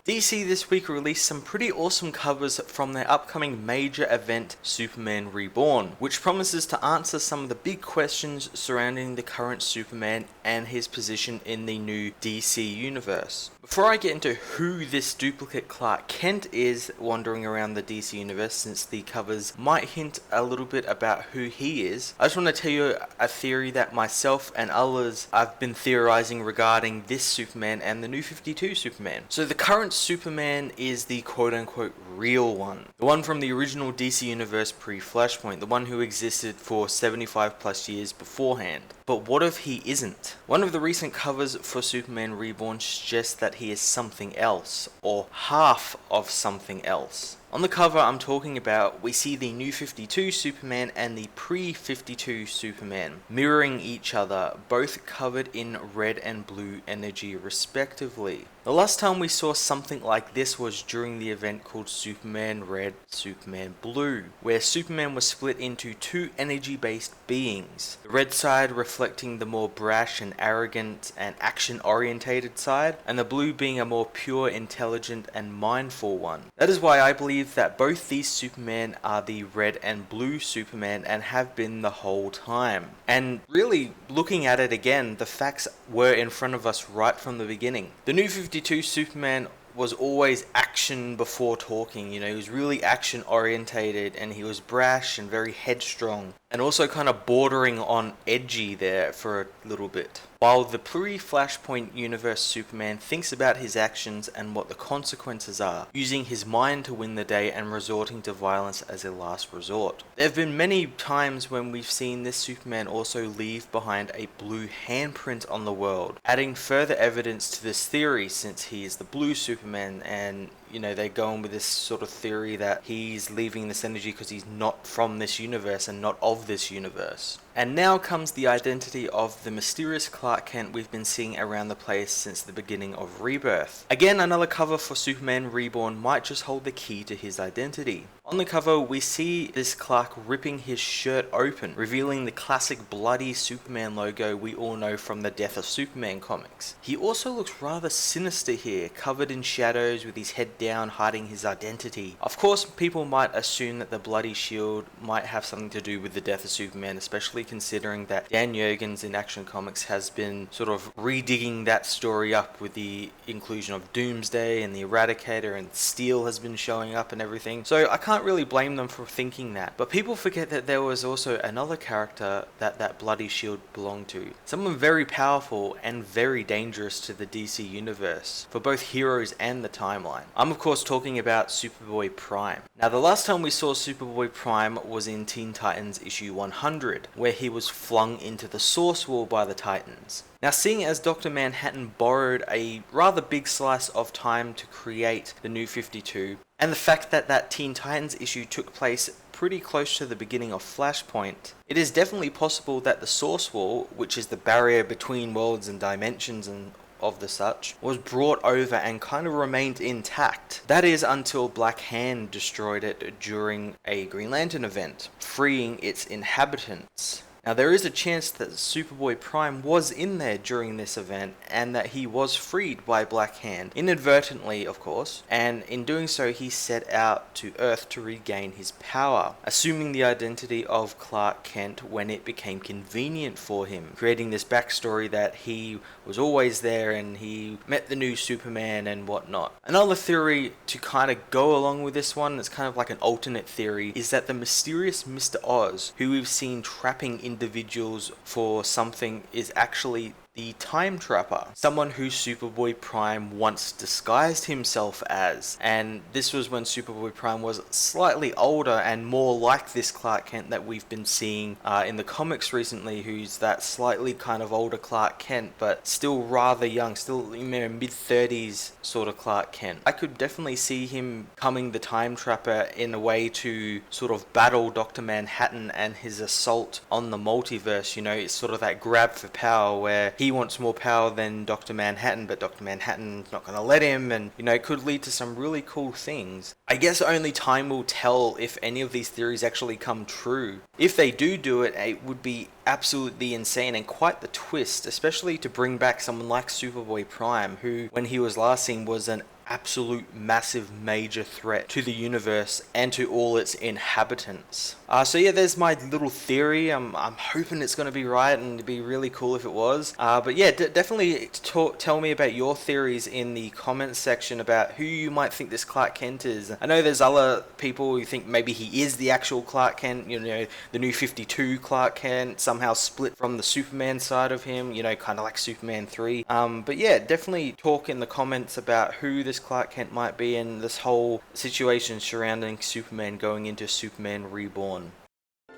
DC this week released some pretty awesome covers from their upcoming major event, Superman Reborn, which promises to answer some of the big questions surrounding the current Superman and his position in the new DC universe. Before I get into who this duplicate Clark Kent is wandering around the DC universe, since the covers might hint a little bit about who he is, I just want to tell you a theory that myself and others have been theorizing regarding this Superman and the New 52 Superman. So the current Superman is the quote-unquote real one. The one from the original DC universe pre-Flashpoint, the one who existed for 75 plus years beforehand. But what if he isn't? One of the recent covers for Superman Reborn suggests that he is something else, or half of something else. On the cover I'm talking about, we see the New 52 Superman and the pre-52 Superman mirroring each other, both covered in red and blue energy respectively. The last time we saw something like this was during the event called Superman Red, Superman Blue, where Superman was split into two energy-based beings. The red side reflecting the more brash and arrogant and action-orientated side, and the blue being a more pure, intelligent and mindful one. That is why I believe that both these Superman are the red and blue Superman and have been the whole time. And really, looking at it again, the facts were in front of us right from the beginning. The New 52 Superman was always action before talking, he was really action orientated and he was brash and very headstrong and also kind of bordering on edgy there for a little bit. While the pre-Flashpoint universe Superman thinks about his actions and what the consequences are, using his mind to win the day and resorting to violence as a last resort. There have been many times when we've seen this Superman also leave behind a blue handprint on the world, adding further evidence to this theory since he is the blue Superman and they go on with this sort of theory that he's leaving this energy because he's not from this universe and not of this universe. And now comes the identity of the mysterious Clark Kent we've been seeing around the place since the beginning of Rebirth. Again, another cover for Superman Reborn might just hold the key to his identity. On the cover, we see this Clark ripping his shirt open, revealing the classic bloody Superman logo we all know from the Death of Superman comics. He also looks rather sinister here, covered in shadows with his head down, hiding his identity. Of course, people might assume that the bloody shield might have something to do with the Death of Superman, especially considering that Dan Jurgens in Action Comics has been sort of redigging that story up with the inclusion of Doomsday and the Eradicator, and Steel has been showing up and everything. So I can't really blame them for thinking that. But people forget that there was also another character that bloody shield belonged to. Someone very powerful and very dangerous to the DC universe, for both heroes and the timeline. I'm of course talking about Superboy Prime. Now the last time we saw Superboy Prime was in Teen Titans issue 100, where he was flung into the Source Wall by the Titans. Now, seeing as Dr. Manhattan borrowed a rather big slice of time to create the New 52, and the fact that that Teen Titans issue took place pretty close to the beginning of Flashpoint, it is definitely possible that the Source Wall, which is the barrier between worlds and dimensions and of the such, was brought over and kind of remained intact. That is until Black Hand destroyed it during a Green Lantern event, freeing its inhabitants. Now there is a chance that Superboy Prime was in there during this event and that he was freed by Black Hand, inadvertently of course, and in doing so he set out to Earth to regain his power, assuming the identity of Clark Kent when it became convenient for him, creating this backstory that he was always there and he met the new Superman and whatnot. Another theory to kind of go along with this one, it's kind of like an alternate theory, is that the mysterious Mr. Oz, who we've seen trapping individuals for something, is actually the Time Trapper, someone who Superboy Prime once disguised himself as, and this was when Superboy Prime was slightly older and more like this Clark Kent that we've been seeing in the comics recently, who's that slightly kind of older Clark Kent, but still rather young, still mid-30s sort of Clark Kent. I could definitely see him becoming the Time Trapper in a way to sort of battle Dr. Manhattan and his assault on the multiverse. It's sort of that grab for power where he wants more power than Dr. Manhattan, but Dr. Manhattan's not going to let him, and it could lead to some really cool things. I guess only time will tell if any of these theories actually come true. If they do it, it would be absolutely insane and quite the twist, especially to bring back someone like Superboy Prime, who, when he was last seen, was an absolute massive major threat to the universe and to all its inhabitants. So yeah, there's my little theory. I'm hoping it's going to be right, and it'd be really cool if it was. But yeah, definitely tell me about your theories in the comments section about who you might think this Clark Kent is. I know there's other people who think maybe he is the actual Clark Kent, you know, the New 52 Clark Kent, somehow split from the Superman side of him, you know, kind of like Superman 3. But yeah, definitely talk in the comments about who this Clark Kent might be and this whole situation surrounding Superman going into Superman Reborn.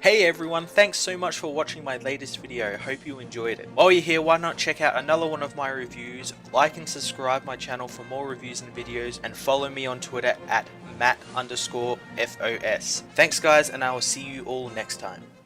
Hey everyone, thanks so much for watching my latest video, hope you enjoyed it. While you're here, why not check out another one of my reviews, like and subscribe my channel for more reviews and videos, and follow me on Twitter at Matt_FOS. Thanks guys, and I will see you all next time.